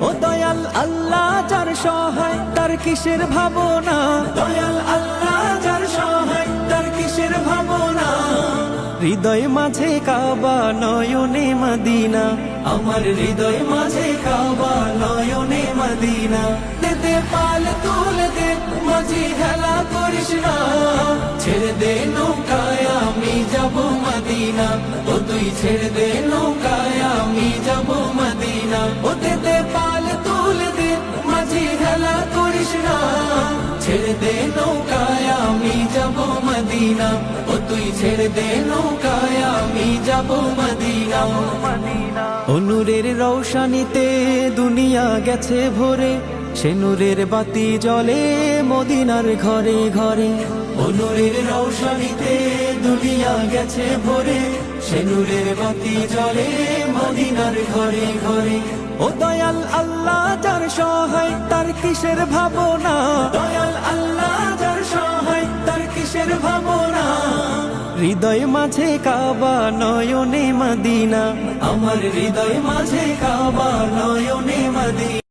ও দয়াল আল্লাহ যার সহায় তার কিসের ভাবনা, দয়াল আল্লাহ যার সহায় তার কিসের ভাবনা। হৃদয় মাঝে কাবা নয়নে মদিনা, আমার হৃদয় মাঝে কাবা নয়নে মদিনা। দে পাল তুলে দে মাঝি হেলা করিস না, ছেড়ে দে নৌকায় আমি যাব মদিনা। ও তুই ছেড়ে দে নৌকায় আমি যাব মদিনা। ও দে পাল তুলে দে মাঝি হেলা করিস না, ছেড়ে দে নৌকায় আমি যাব মদিনা। ও তুই ছেড়ে দে নৌকায় আমি যাব মদিনা। ও নূরের রৌশানিতে দুনিয়া গেছে ভরে, সে নূরের বাতি জ্বলে মদিনার ঘরে ঘরে। ও নূরের রৌশানিতে দুনিয়া গেছে ভরে, সে নূরের বাতি জ্বলে মদিনার ঘরে ঘরে। ও দয়াল আল্লাহ যার সহায় তার কিসের ভাবনা, দয়াল আল্লাহ যার সহায় তার কিসের ভাবনা। হৃদয় মাঝে কাবা নয়নে মদিনা, আমার হৃদয় মাঝে কাবা নয়নে মদিনা।